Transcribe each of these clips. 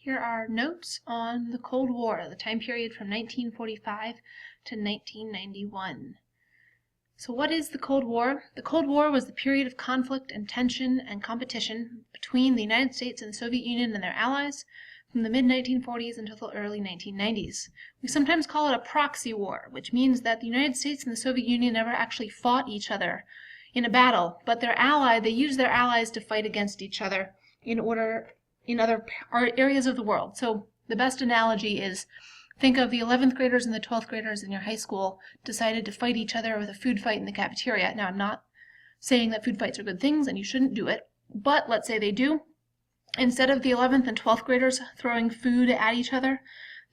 Here are notes on the Cold War, the time period from 1945 to 1991. So what is the Cold War? The Cold War was the period of conflict and tension and competition between the United States and the Soviet Union and their allies from the mid-1940s until the early 1990s. We sometimes call it a proxy war, which means that the United States and the Soviet Union never actually fought each other in a battle, but they used their allies to fight against each other in other areas of the world. So the best analogy is, think of the 11th graders and the 12th graders in your high school decided to fight each other with a food fight in the cafeteria. Now, I'm not saying that food fights are good things and you shouldn't do it, but let's say they do. Instead of the 11th and 12th graders throwing food at each other,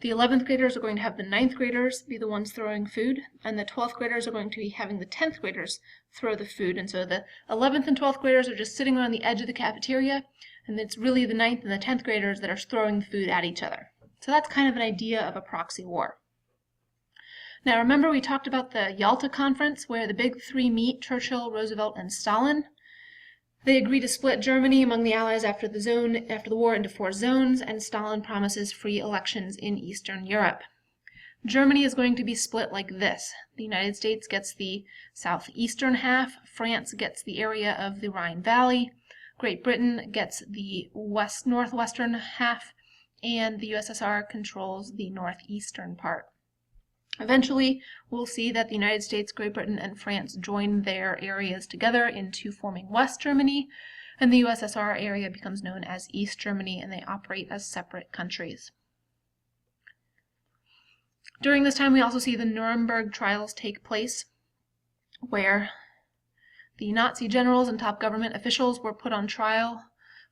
the 11th graders are going to have the 9th graders be the ones throwing food, and the 12th graders are going to be having the 10th graders throw the food. And so the 11th and 12th graders are just sitting around the edge of the cafeteria, and it's really the 9th and the 10th graders that are throwing the food at each other. So that's kind of an idea of a proxy war. Now remember we talked about the Yalta Conference where the big three meet, Churchill, Roosevelt, and Stalin. They agree to split Germany among the Allies after the war into 4 zones, and Stalin promises free elections in Eastern Europe. Germany is going to be split like this. The United States gets the southeastern half, France gets the area of the Rhine Valley, Great Britain gets the northwestern half, and the USSR controls the northeastern part. Eventually, we'll see that the United States, Great Britain, and France join their areas together into forming West Germany, and the USSR area becomes known as East Germany, and they operate as separate countries. During this time, we also see the Nuremberg Trials take place, where the Nazi generals and top government officials were put on trial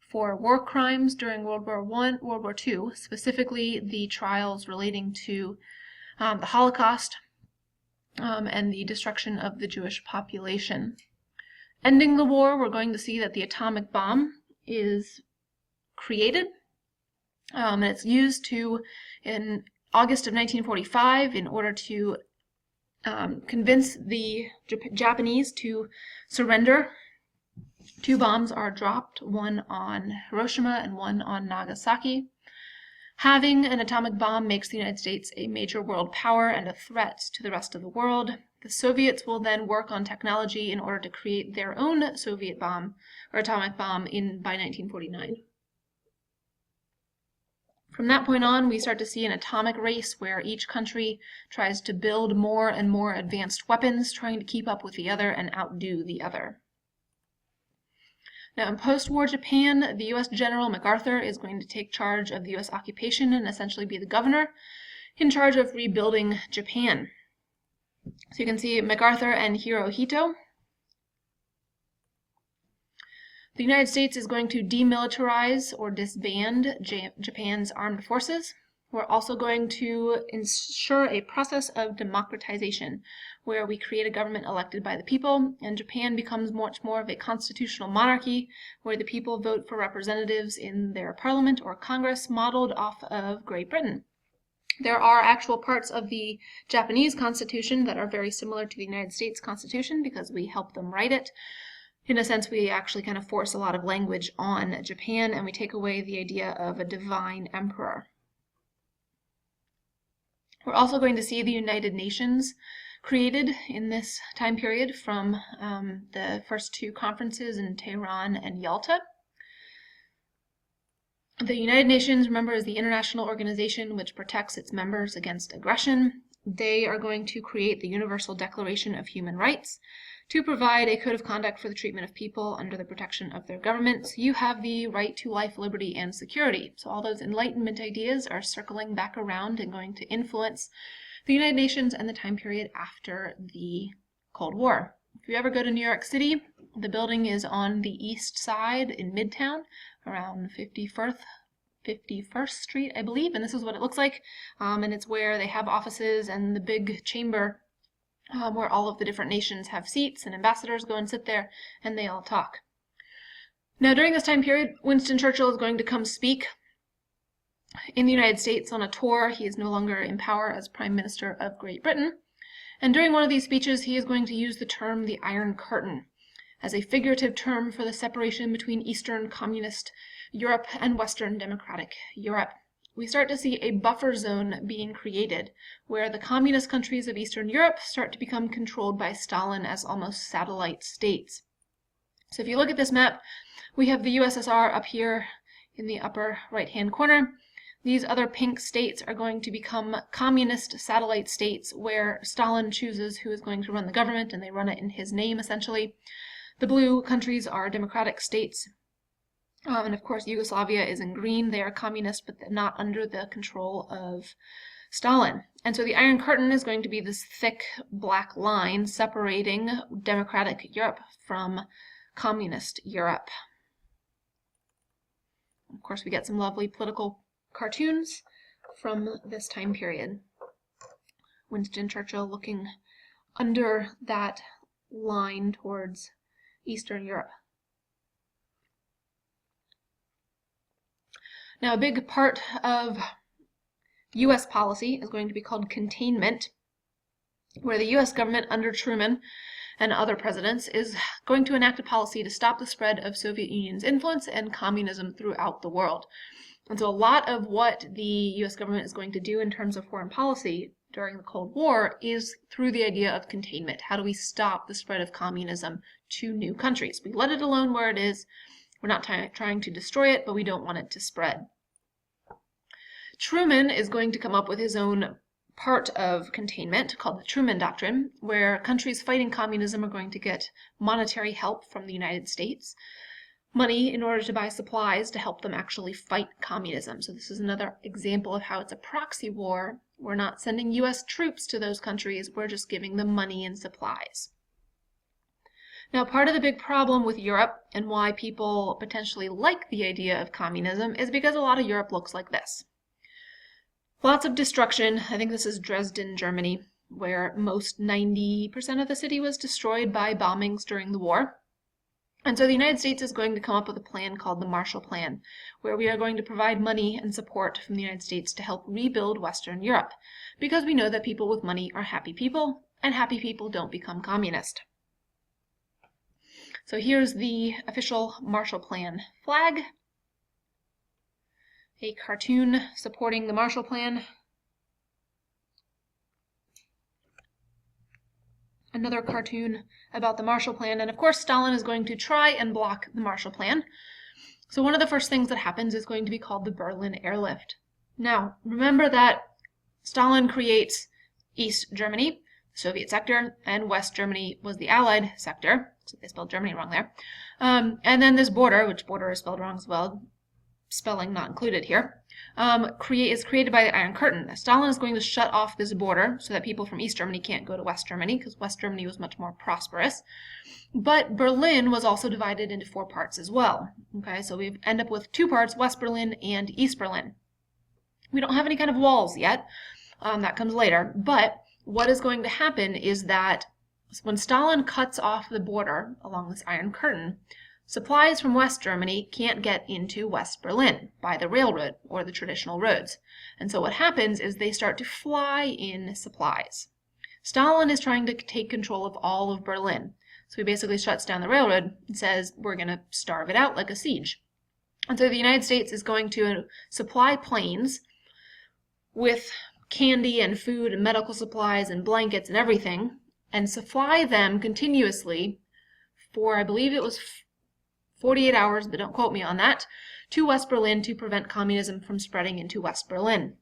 for war crimes during World War I, World War II, specifically the trials relating to the Holocaust and the destruction of the Jewish population. Ending the war, we're going to see that the atomic bomb is created, and it's used in August of 1945 in order to convince the Japanese to surrender. 2 bombs are dropped, one on Hiroshima and one on Nagasaki. Having an atomic bomb makes the United States a major world power and a threat to the rest of the world. The Soviets will then work on technology in order to create their own Soviet bomb, or atomic bomb, by 1949. From that point on, we start to see an atomic race where each country tries to build more and more advanced weapons, trying to keep up with the other and outdo the other. Now, in post-war Japan, the U.S. General MacArthur is going to take charge of the U.S. occupation and essentially be the governor in charge of rebuilding Japan. So you can see MacArthur and Hirohito. The United States is going to demilitarize or disband Japan's armed forces. We're also going to ensure a process of democratization, where we create a government elected by the people, and Japan becomes much more of a constitutional monarchy, where the people vote for representatives in their parliament or Congress, modeled off of Great Britain. There are actual parts of the Japanese Constitution that are very similar to the United States Constitution because we help them write it. In a sense, we actually kind of force a lot of language on Japan, and we take away the idea of a divine emperor. We're also going to see the United Nations created in this time period from the first 2 conferences in Tehran and Yalta. The United Nations, remember, is the international organization which protects its members against aggression. They are going to create the Universal Declaration of Human Rights to provide a code of conduct for the treatment of people under the protection of their governments. You have the right to life, liberty, and security. So all those Enlightenment ideas are circling back around and going to influence the United Nations and the time period after the Cold War. If you ever go to New York City, the building is on the east side in Midtown, around 51st Street, I believe, and this is what it looks like. And it's where they have offices and the big chamber where all of the different nations have seats, and ambassadors go and sit there, and they all talk. Now, during this time period, Winston Churchill is going to come speak in the United States on a tour. He is no longer in power as Prime Minister of Great Britain. And during one of these speeches, he is going to use the term the Iron Curtain as a figurative term for the separation between Eastern Communist Europe and Western Democratic Europe. we start to see a buffer zone being created, where the communist countries of Eastern Europe start to become controlled by Stalin as almost satellite states. So if you look at this map, we have the USSR up here in the upper right-hand corner. These other pink states are going to become communist satellite states where Stalin chooses who is going to run the government, and they run it in his name, essentially. The blue countries are democratic states. And of course, Yugoslavia is in green. They are communist, but they're not under the control of Stalin. And so the Iron Curtain is going to be this thick black line separating democratic Europe from communist Europe. Of course, we get some lovely political cartoons from this time period. Winston Churchill looking under that line towards Eastern Europe. Now, a big part of U.S. policy is going to be called containment, where the U.S. government under Truman and other presidents is going to enact a policy to stop the spread of Soviet Union's influence and communism throughout the world. And so a lot of what the U.S. government is going to do in terms of foreign policy during the Cold War is through the idea of containment. How do we stop the spread of communism to new countries? We let it alone where it is. We're not trying to destroy it, but we don't want it to spread. Truman is going to come up with his own part of containment called the Truman Doctrine, where countries fighting communism are going to get monetary help from the United States, money in order to buy supplies to help them actually fight communism. So this is another example of how it's a proxy war. We're not sending U.S. troops to those countries, we're just giving them money and supplies. Now, part of the big problem with Europe and why people potentially like the idea of communism is because a lot of Europe looks like this. Lots of destruction. I think this is Dresden, Germany, where most 90% of the city was destroyed by bombings during the war. And so the United States is going to come up with a plan called the Marshall Plan, where we are going to provide money and support from the United States to help rebuild Western Europe, because we know that people with money are happy people, and happy people don't become communist. So here's the official Marshall Plan flag. A cartoon supporting the Marshall Plan. Another cartoon about the Marshall Plan, and of course Stalin is going to try and block the Marshall Plan. So one of the first things that happens is going to be called the Berlin Airlift. Now, remember that Stalin creates East Germany, the Soviet sector, and West Germany was the Allied sector, so they spelled Germany wrong there. And then this border, which border is spelled wrong as well, spelling not included here, is created by the Iron Curtain. Stalin is going to shut off this border so that people from East Germany can't go to West Germany, because West Germany was much more prosperous. But Berlin was also divided into 4 parts as well. Okay, so we end up with 2 parts, West Berlin and East Berlin. We don't have any kind of walls yet. That comes later. But what is going to happen is that when Stalin cuts off the border along this Iron Curtain, supplies from West Germany can't get into West Berlin by the railroad or the traditional roads. And so what happens is they start to fly in supplies. Stalin is trying to take control of all of Berlin. So he basically shuts down the railroad and says, we're going to starve it out like a siege. And so the United States is going to supply planes with candy and food and medical supplies and blankets and everything, and supply them continuously for, I believe it was 48 hours, but don't quote me on that, to West Berlin to prevent communism from spreading into West Berlin.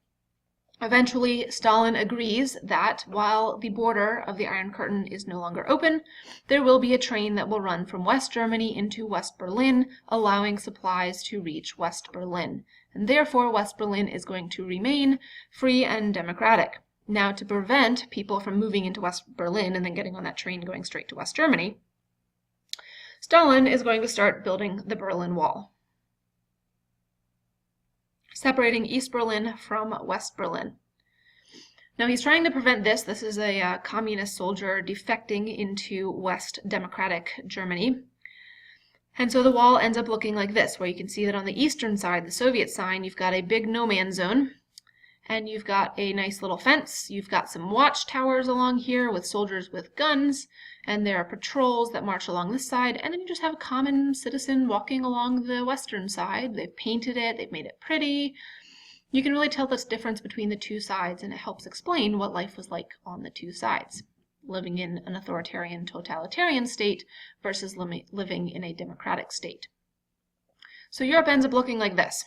Eventually, Stalin agrees that while the border of the Iron Curtain is no longer open, there will be a train that will run from West Germany into West Berlin, allowing supplies to reach West Berlin. And therefore, West Berlin is going to remain free and democratic. Now, to prevent people from moving into West Berlin and then getting on that train going straight to West Germany, Stalin is going to start building the Berlin Wall, separating East Berlin from West Berlin. Now he's trying to prevent this. This is a communist soldier defecting into West Democratic Germany. And so the wall ends up looking like this, where you can see that on the eastern side, the Soviet side, you've got a big no-man zone, and you've got a nice little fence. You've got some watchtowers along here with soldiers with guns, and there are patrols that march along this side, and then you just have a common citizen walking along the western side. They've painted it, they've made it pretty, You can really tell this difference between the two sides, and it helps explain what life was like on the two sides, living in an authoritarian, totalitarian state versus living in a democratic state. So Europe ends up looking like this,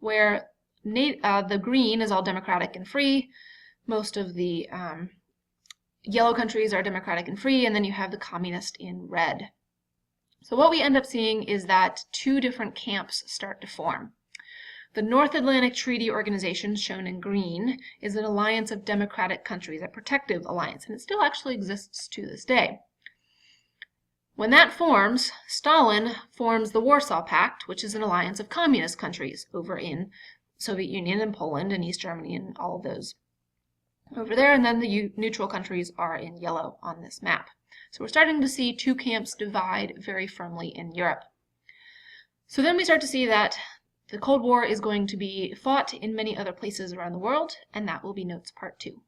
where the green is all democratic and free. Most of the yellow countries are democratic and free, and then you have the communist in red. So what we end up seeing is that two different camps start to form. The North Atlantic Treaty Organization, shown in green, is an alliance of democratic countries, a protective alliance, and it still actually exists to this day. When that forms, Stalin forms the Warsaw Pact, which is an alliance of communist countries over in Soviet Union and Poland and East Germany and all of those over there, and then the neutral countries are in yellow on this map. So we're starting to see two camps divide very firmly in Europe. So then we start to see that the Cold War is going to be fought in many other places around the world, and that will be Notes Part 2.